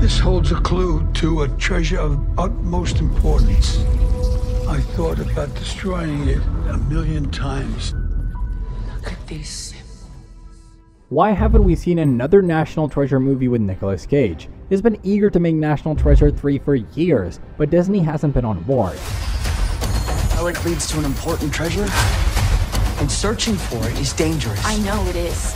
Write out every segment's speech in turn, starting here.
This holds a clue to a treasure of utmost importance. I thought about destroying it 1,000,000 times. Look at these. Why haven't we seen another National Treasure movie with Nicolas Cage? He's been eager to make National Treasure 3 for years, but Disney hasn't been on board. Relic leads to an important treasure, and searching for it is dangerous. I know it is.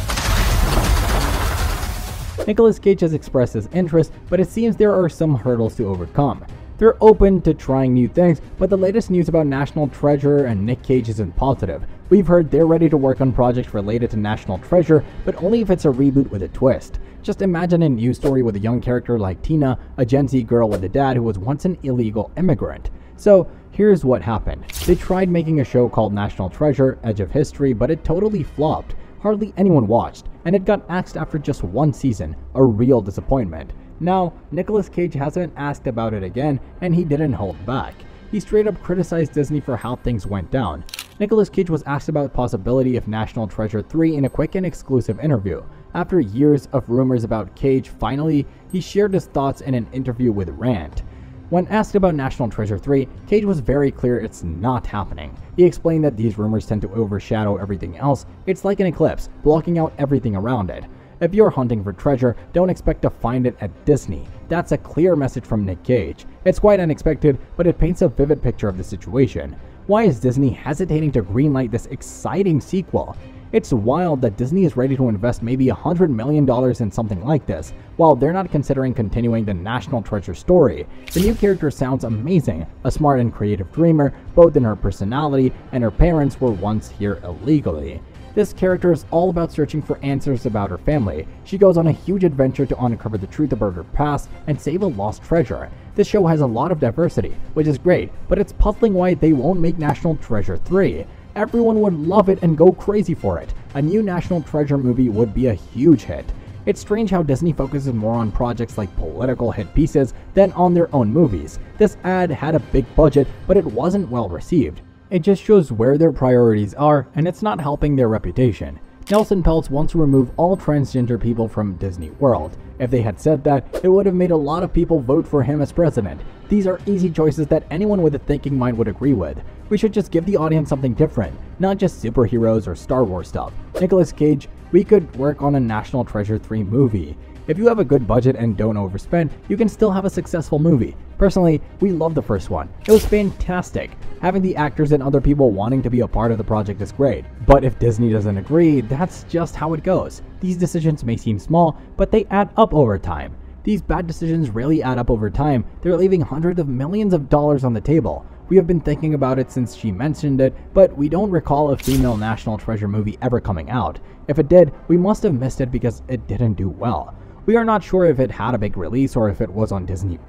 Nicolas Cage has expressed his interest, but it seems there are some hurdles to overcome. They're open to trying new things, but the latest news about National Treasure and Nick Cage isn't positive. We've heard they're ready to work on projects related to National Treasure, but only if it's a reboot with a twist. Just imagine a new story with a young character like Tina, a Gen Z girl with a dad who was once an illegal immigrant. So here's what happened. They tried making a show called National Treasure: Edge of History, but it totally flopped. Hardly anyone watched, and it got axed after just one season, a real disappointment. Now, Nicolas Cage hasn't asked about it again, and he didn't hold back. He straight up criticized Disney for how things went down. Nicolas Cage was asked about the possibility of National Treasure 3 in a quick and exclusive interview. After years of rumors about Cage, finally, he shared his thoughts in an interview with Rand. When asked about National Treasure 3, Cage was very clear it's not happening. He explained that these rumors tend to overshadow everything else. It's like an eclipse, blocking out everything around it. If you're hunting for treasure, don't expect to find it at Disney. That's a clear message from Nick Cage. It's quite unexpected, but it paints a vivid picture of the situation. Why is Disney hesitating to greenlight this exciting sequel? It's wild that Disney is ready to invest maybe $100 million in something like this, while they're not considering continuing the National Treasure story. The new character sounds amazing, a smart and creative dreamer, both in her personality and her parents were once here illegally. This character is all about searching for answers about her family. She goes on a huge adventure to uncover the truth about her past and save a lost treasure. This show has a lot of diversity, which is great, but it's puzzling why they won't make National Treasure 3. Everyone would love it and go crazy for it. A new National Treasure movie would be a huge hit. It's strange how Disney focuses more on projects like political hit pieces than on their own movies. This ad had a big budget, but it wasn't well received. It just shows where their priorities are, and it's not helping their reputation. Nelson Peltz wants to remove all transgender people from Disney World. If they had said that, it would have made a lot of people vote for him as president. These are easy choices that anyone with a thinking mind would agree with. We should just give the audience something different, not just superheroes or Star Wars stuff. Nicolas Cage, we could work on a National Treasure 3 movie. If you have a good budget and don't overspend, you can still have a successful movie. Personally, we love the first one. It was fantastic. Having the actors and other people wanting to be a part of the project is great. But if Disney doesn't agree, that's just how it goes. These decisions may seem small, but they add up over time. These bad decisions really add up over time. They're leaving hundreds of millions of dollars on the table. We have been thinking about it since she mentioned it, but we don't recall a female National Treasure movie ever coming out. If it did, we must have missed it because it didn't do well. We are not sure if it had a big release or if it was on Disney+.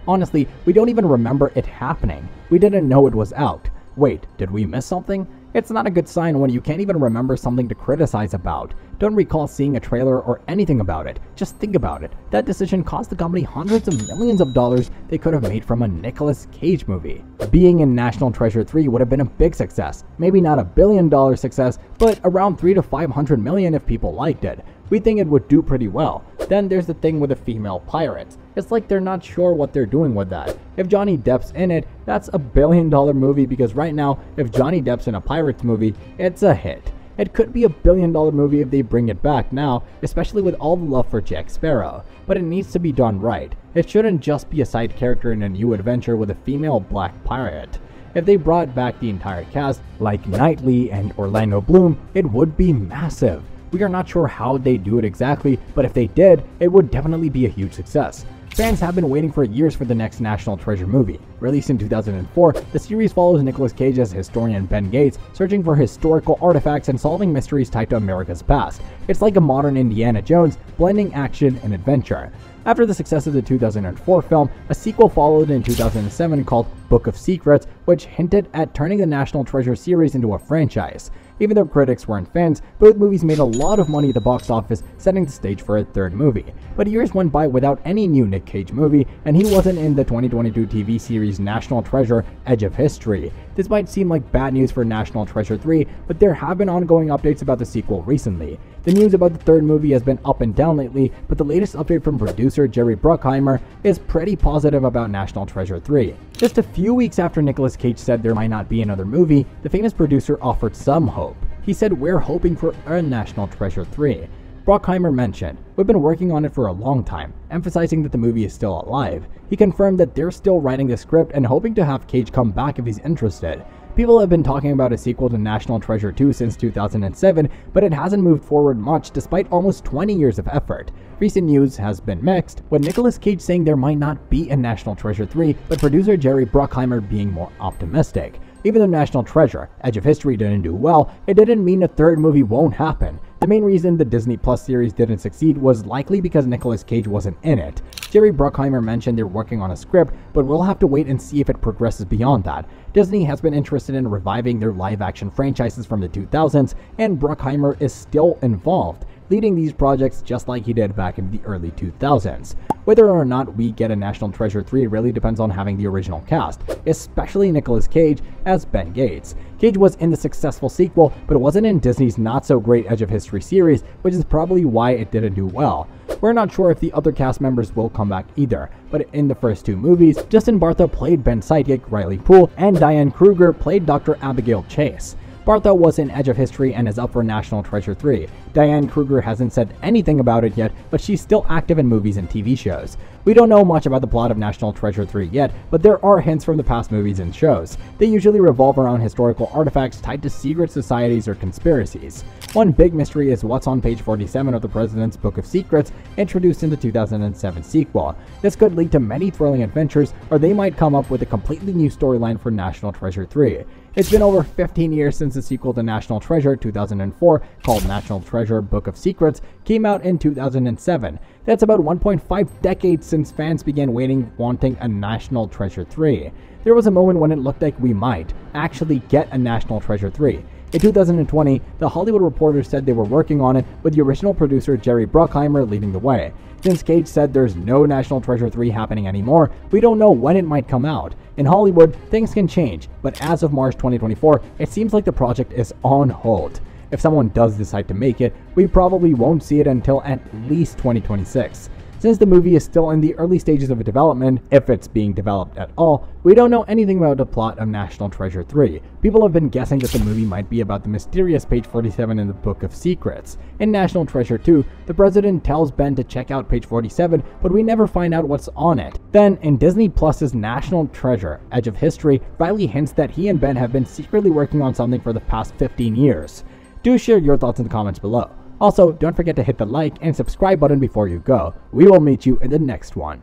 Honestly, we don't even remember it happening. We didn't know it was out. Wait, did we miss something? It's not a good sign when you can't even remember something to criticize about. Don't recall seeing a trailer or anything about it. Just think about it. That decision cost the company hundreds of millions of dollars they could have made from a Nicolas Cage movie. Being in National Treasure 3 would have been a big success. Maybe not $1 billion success, but around 300 to 500 million if people liked it. We think it would do pretty well. Then there's the thing with the female pirates. It's like they're not sure what they're doing with that. If Johnny Depp's in it, that's $1 billion movie because right now, if Johnny Depp's in a Pirates movie, it's a hit. It could be $1 billion movie if they bring it back now, especially with all the love for Jack Sparrow. But it needs to be done right. It shouldn't just be a side character in a new adventure with a female black pirate. If they brought back the entire cast, like Knightley and Orlando Bloom, it would be massive. We are not sure how they do it exactly, but if they did, it would definitely be a huge success. Fans have been waiting for years for the next National Treasure movie. Released in 2004, the series follows Nicolas Cage as historian Ben Gates, searching for historical artifacts and solving mysteries tied to America's past. It's like a modern Indiana Jones, blending action and adventure. After the success of the 2004 film, a sequel followed in 2007 called Book of Secrets, which hinted at turning the National Treasure series into a franchise. Even though critics weren't fans, both movies made a lot of money at the box office, setting the stage for a third movie. But years went by without any new Nick Cage movie, and he wasn't in the 2022 TV series National Treasure: Edge of History. This might seem like bad news for National Treasure 3, but there have been ongoing updates about the sequel recently. The news about the third movie has been up and down lately, but the latest update from producer Jerry Bruckheimer is pretty positive about National Treasure 3. Just a few weeks after Nicolas Cage said there might not be another movie, the famous producer offered some hope. He said, "We're hoping for a National Treasure 3. Bruckheimer mentioned, "We've been working on it for a long time," emphasizing that the movie is still alive. He confirmed that they're still writing the script and hoping to have Cage come back if he's interested. People have been talking about a sequel to National Treasure 2 since 2007, but it hasn't moved forward much despite almost 20 years of effort. Recent news has been mixed, with Nicolas Cage saying there might not be a National Treasure 3, but producer Jerry Bruckheimer being more optimistic. Even though National Treasure: Edge of History didn't do well, it didn't mean a third movie won't happen. The main reason the Disney Plus series didn't succeed was likely because Nicolas Cage wasn't in it. Jerry Bruckheimer mentioned they're working on a script, but we'll have to wait and see if it progresses beyond that. Disney has been interested in reviving their live-action franchises from the 2000s, and Bruckheimer is still involved, leading these projects just like he did back in the early 2000s. Whether or not we get a National Treasure 3 really depends on having the original cast, especially Nicolas Cage as Ben Gates. Cage was in the successful sequel, but it wasn't in Disney's not-so-great Edge of History series, which is probably why it didn't do well. We're not sure if the other cast members will come back either, but in the first two movies, Justin Bartha played Ben's sidekick Riley Poole, and Diane Kruger played Dr. Abigail Chase. Bartha was in Edge of History and is up for National Treasure 3. Diane Kruger hasn't said anything about it yet, but she's still active in movies and TV shows. We don't know much about the plot of National Treasure 3 yet, but there are hints from the past movies and shows. They usually revolve around historical artifacts tied to secret societies or conspiracies. One big mystery is what's on page 47 of the President's Book of Secrets, introduced in the 2007 sequel. This could lead to many thrilling adventures, or they might come up with a completely new storyline for National Treasure 3. It's been over 15 years since the sequel to National Treasure 2004, called National Treasure: Book of Secrets, came out in 2007. That's about 1.5 decades since fans began wanting a National Treasure 3. There was a moment when it looked like we might actually get a National Treasure 3. In 2020, The Hollywood Reporter said they were working on it, with the original producer Jerry Bruckheimer leading the way. Since Cage said there's no National Treasure 3 happening anymore, we don't know when it might come out. In Hollywood, things can change, but as of March 2024, it seems like the project is on hold. If someone does decide to make it, we probably won't see it until at least 2026. Since the movie is still in the early stages of development, if it's being developed at all, we don't know anything about the plot of National Treasure 3. People have been guessing that the movie might be about the mysterious page 47 in the Book of Secrets. In National Treasure 2, the president tells Ben to check out page 47, but we never find out what's on it. Then, in Disney Plus's National Treasure: Edge of History, Riley hints that he and Ben have been secretly working on something for the past 15 years. Do share your thoughts in the comments below. Also, don't forget to hit the like and subscribe button before you go. We will meet you in the next one.